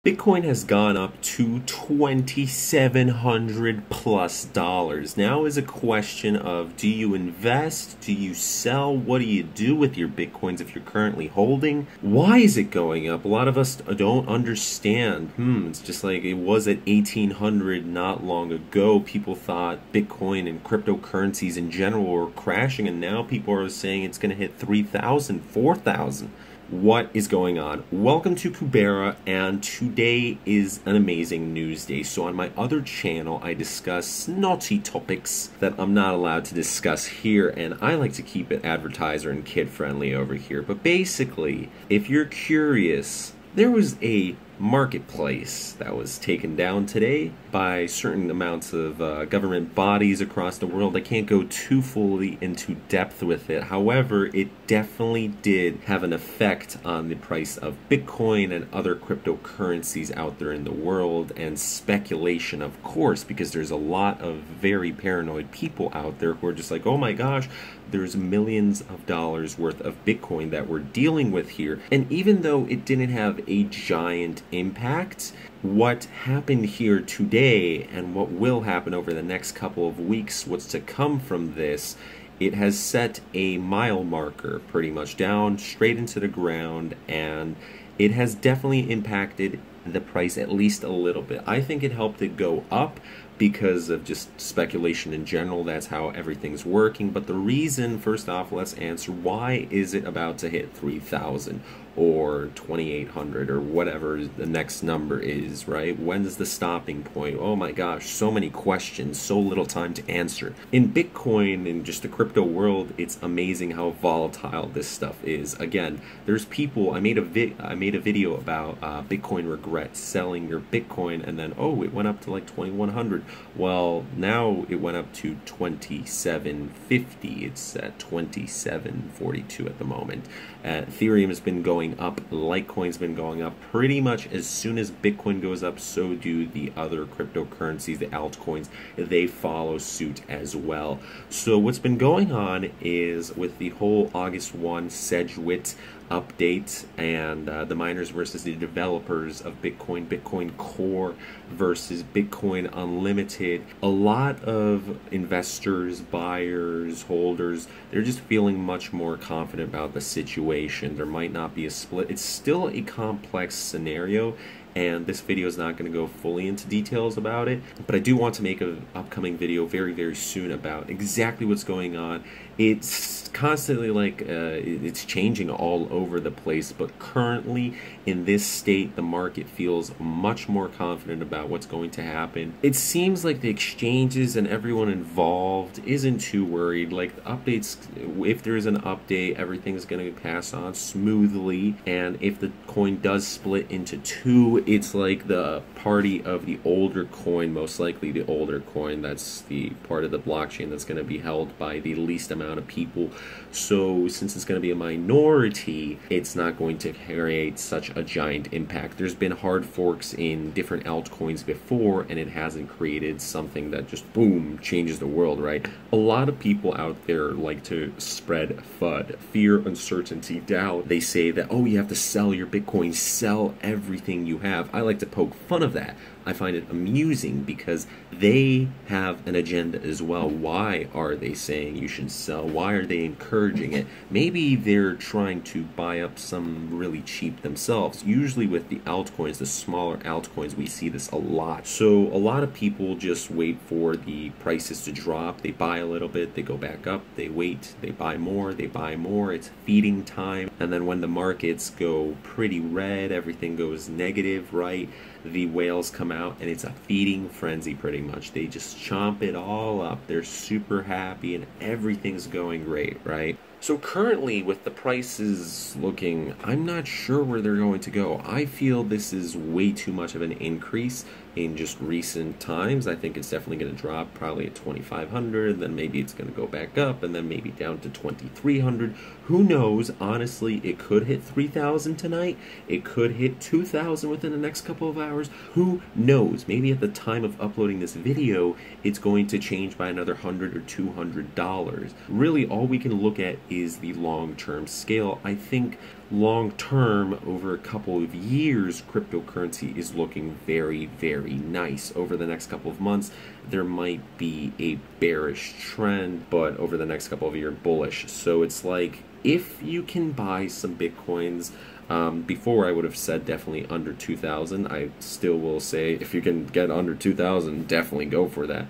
Bitcoin has gone up to $2,700 plus. Now is a question of, do you invest? Do you sell? What do you do with your Bitcoins if you're currently holding? Why is it going up? A lot of us don't understand. It's just like it was at 1,800 not long ago. People thought Bitcoin and cryptocurrencies in general were crashing, and now people are saying it's going to hit 3,000, 4,000. What is going on? Welcome to Kubera, and today is an amazing news day. So on my other channel, I discuss naughty topics that I'm not allowed to discuss here, and I like to keep it advertiser and kid-friendly over here. But basically, if you're curious, there was a marketplace that was taken down today by certain amounts of government bodies across the world. I can't go too fully into depth with it. However, it definitely did have an effect on the price of Bitcoin and other cryptocurrencies out there in the world, and speculation, of course, because there's a lot of very paranoid people out there who are just like, oh my gosh, there's millions of dollars worth of Bitcoin that we're dealing with here. And even though it didn't have a giant impact, what happened here today and what will happen over the next couple of weeks, what's to come from this, it has set a mile marker pretty much down straight into the ground, and it has definitely impacted the price at least a little bit. I think it helped it go up because of just speculation in general. That's how everything's working. But the reason, first off, let's answer, why is it about to hit 3,000 or 2,800 or whatever the next number is, right? When's the stopping point? Oh my gosh, so many questions, so little time to answer. In Bitcoin and just the crypto world, it's amazing how volatile this stuff is. Again, there's people, I made a video about Bitcoin regrets, selling your Bitcoin, and then, oh, it went up to like 2,100. Well, now it went up to 2,750. It's at 2,742 at the moment. Ethereum has been going up, Litecoin's been going up. Pretty much as soon as Bitcoin goes up, so do the other cryptocurrencies, the altcoins. They follow suit as well. So what's been going on is with the whole August 1 Sedgwick update and the miners versus the developers of Bitcoin, Bitcoin Core versus Bitcoin Unlimited, a lot of investors, buyers, holders, they're just feeling much more confident about the situation. There might not be a split. It's still a complex scenario, and this video is not going to go fully into details about it, but I do want to make an upcoming video very, very soon about exactly what's going on. It's constantly like, it's changing all over the place, but currently in this state, the market feels much more confident about what's going to happen. It seems like the exchanges and everyone involved isn't too worried. Like the updates, if there's an update, everything's going to pass on smoothly, and if the coin does split into two, it's like the party of the older coin, most likely the older coin. That's the part of the blockchain that's going to be held by the least amount of people. So since it's going to be a minority, it's not going to create such a giant impact. There's been hard forks in different altcoins before, and it hasn't created something that just boom changes the world, right? A lot of people out there like to spread FUD, fear, uncertainty, doubt. They say that, oh, you have to sell your Bitcoin, sell everything you have. I like to poke fun of that. I find it amusing because they have an agenda as well. Why are they saying you should sell? Why are they encouraging it? Maybe they're trying to buy up some really cheap themselves. Usually with the altcoins, the smaller altcoins, we see this a lot. So a lot of people just wait for the prices to drop. They buy a little bit, they go back up, they wait, they buy more, they buy more. It's feeding time. And then when the markets go pretty red, everything goes negative, right? The whales come out and it's a feeding frenzy pretty much. They just chomp it all up. They're super happy and everything's going great, right? So currently with the prices looking, I'm not sure where they're going to go. I feel this is way too much of an increase in just recent times. I think it's definitely going to drop probably at 2,500, then maybe it's going to go back up, and then maybe down to 2,300. Who knows? Honestly, it could hit 3,000 tonight. It could hit 2,000 within the next couple of hours. Who knows? Maybe at the time of uploading this video, it's going to change by another $100 or $200. Really, all we can look at is the long-term scale. I think long-term, over a couple of years, cryptocurrency is looking very, very nice. Over the next couple of months, there might be a bearish trend, but over the next couple of years, bullish. So it's like, if you can buy some Bitcoins, before I would have said definitely under 2,000. I still will say if you can get under 2,000, definitely go for that.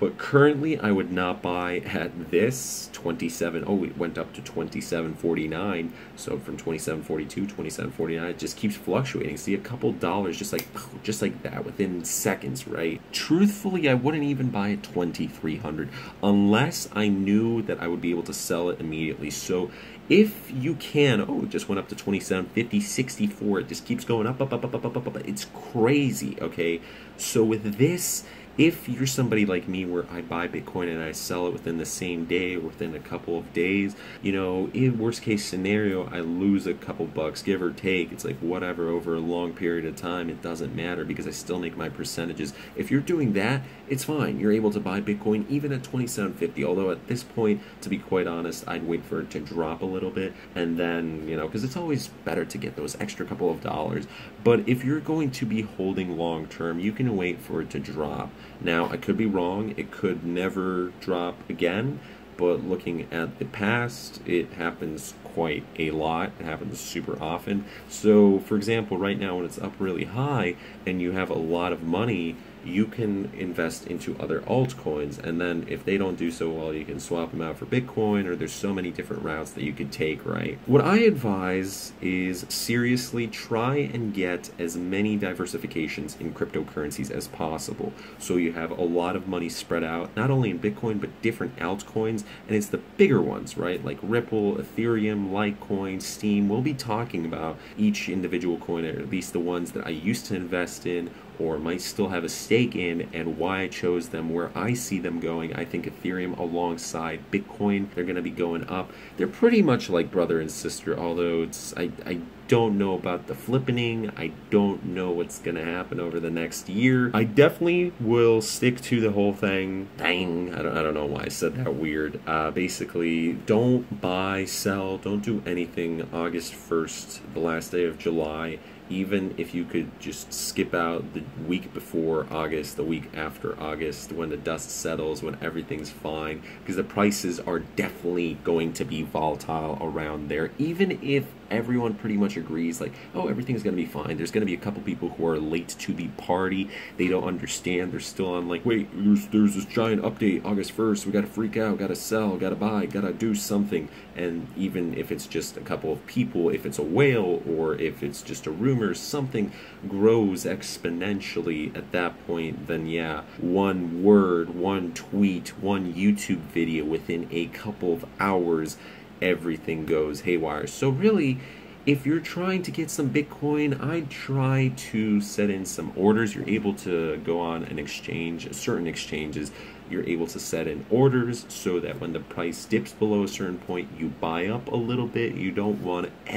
But currently, I would not buy at this 27. Oh, it went up to 27.49. So from 27.42, 27.49, it just keeps fluctuating. See, a couple dollars just like that within seconds, right? Truthfully, I wouldn't even buy at 2,300 unless I knew that I would be able to sell it immediately. So if you can, oh, it just went up to 27.50, 64. It just keeps going up. It's crazy, okay? So with this, if you're somebody like me where I buy Bitcoin and I sell it within the same day or within a couple of days, you know, in worst case scenario, I lose a couple bucks, give or take. It's like whatever, over a long period of time, it doesn't matter because I still make my percentages. If you're doing that, it's fine. You're able to buy Bitcoin even at 27.50. Although at this point, to be quite honest, I'd wait for it to drop a little bit and then, you know, because it's always better to get those extra couple of dollars. But if you're going to be holding long term, you can wait for it to drop. Now, I could be wrong. It could never drop again, but looking at the past, it happens quite a lot. It happens super often. So, for example, right now when it's up really high and you have a lot of money, you can invest into other altcoins, and then if they don't do so well, you can swap them out for Bitcoin, or there's so many different routes that you could take, right? What I advise is seriously try and get as many diversifications in cryptocurrencies as possible. So you have a lot of money spread out, not only in Bitcoin, but different altcoins, and it's the bigger ones, right? Like Ripple, Ethereum, Litecoin, Steam. We'll be talking about each individual coin, or at least the ones that I used to invest in, or might still have a stake in, and why I chose them, where I see them going. I think Ethereum alongside Bitcoin, they're going to be going up. They're pretty much like brother and sister, although it's I don't know about the flippening. I don't know what's going to happen over the next year. I definitely will stick to the whole thing. Dang, I don't know why I said that weird. Basically, don't buy, sell, don't do anything August 1st, the last day of July. Even if you could just skip out the week before August, the week after August, when the dust settles, when everything's fine, because the prices are definitely going to be volatile around there. Even if everyone pretty much agrees, like, oh, everything's going to be fine. There's going to be a couple people who are late to the party. They don't understand. They're still on, like, wait, there's this giant update August 1st. We got to freak out, got to sell, got to buy, got to do something. And even if it's just a couple of people, if it's a whale or if it's just a rumor, something grows exponentially at that point, then yeah, one word, one tweet, one YouTube video, within a couple of hours, everything goes haywire. So really, if you're trying to get some Bitcoin, I'd try to set in some orders. You're able to go on an exchange, certain exchanges, you're able to set in orders so that when the price dips below a certain point, you buy up a little bit. You don't want to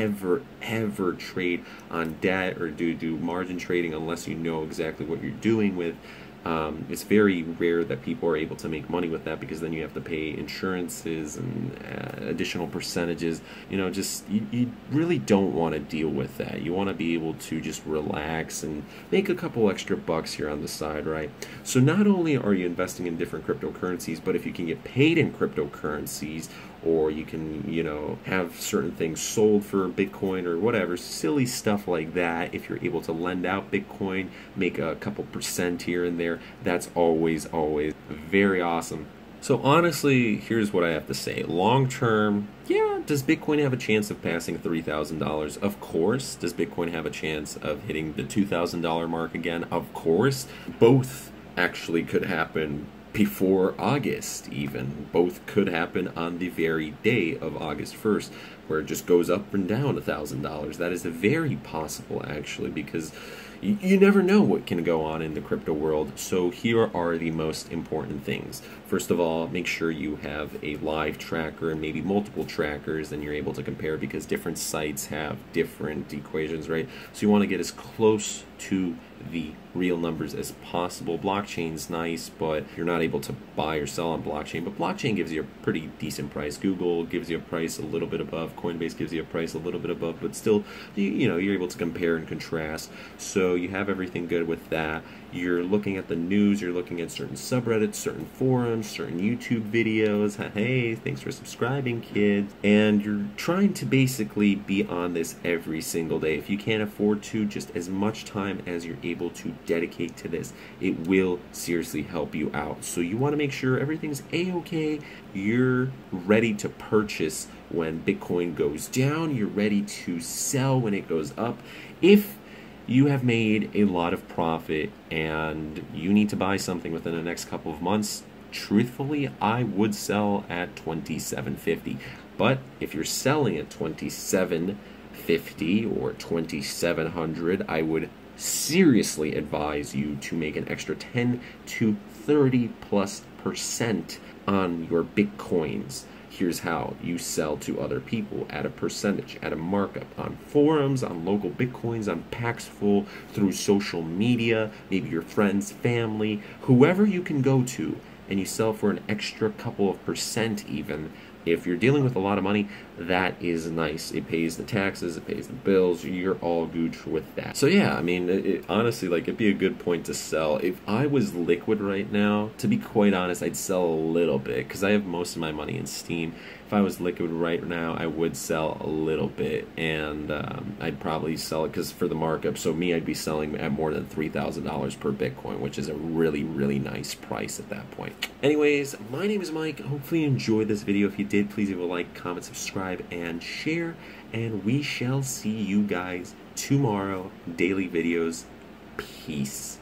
ever trade on debt or do margin trading unless you know exactly what you're doing with. It's very rare that people are able to make money with that, because then you have to pay insurances and additional percentages. You know, just you really don't want to deal with that. You want to be able to just relax and make a couple extra bucks here on the side, right? So not only are you investing in different cryptocurrencies, but if you can get paid in cryptocurrencies, or you can, you know, have certain things sold for Bitcoin or whatever, silly stuff like that. If you're able to lend out Bitcoin, make a couple percent here and there, that's always very awesome. So honestly, here's what I have to say. Long term, yeah, does Bitcoin have a chance of passing $3,000? Of course. Does Bitcoin have a chance of hitting the $2,000 mark again? Of course. Both actually could happen before August even. Both could happen on the very day of August 1st, where it just goes up and down $1,000. That is very possible, actually, because you never know what can go on in the crypto world. So here are the most important things. First of all, make sure you have a live tracker and maybe multiple trackers, and you're able to compare, because different sites have different equations, right? So you want to get as close to the real numbers as possible. Blockchain's nice, but you're not able to buy or sell on blockchain. But blockchain gives you a pretty decent price. Google gives you a price a little bit above. Coinbase gives you a price a little bit above, but still, you know, you're able to compare and contrast. So you have everything good with that. You're looking at the news. You're looking at certain subreddits, certain forums, certain YouTube videos. Hey, thanks for subscribing, kids. And you're trying to basically be on this every single day. If you can't afford to, just as much time as you're able to dedicate to this, it will seriously help you out. So you want to make sure everything's a-okay. You're ready to purchase when Bitcoin goes down. You're ready to sell when it goes up. If you have made a lot of profit and you need to buy something within the next couple of months, truthfully, I would sell at $27.50. But if you're selling at $27.50 or $2,700, I would seriously advise you to make an extra 10 to 30+% on your Bitcoins. Here's how: you sell to other people at a percentage, at a markup, on forums, on local Bitcoins, on Paxful, through social media, maybe your friends, family, whoever you can go to, and you sell for an extra couple of percent even. If you're dealing with a lot of money, that is nice. It pays the taxes, it pays the bills, you're all good with that. So yeah, I mean, honestly, like, it'd be a good point to sell. If I was liquid right now, to be quite honest, I'd sell a little bit, because I have most of my money in Steam. If I was liquid right now, I would sell a little bit, and I'd probably sell it because for the markup. So me, I'd be selling at more than $3,000 per Bitcoin, which is a really, really nice price at that point. Anyways, my name is Mike. Hopefully you enjoyed this video. If you did, please leave a like, comment, subscribe, and share. And we shall see you guys tomorrow. Daily videos. Peace.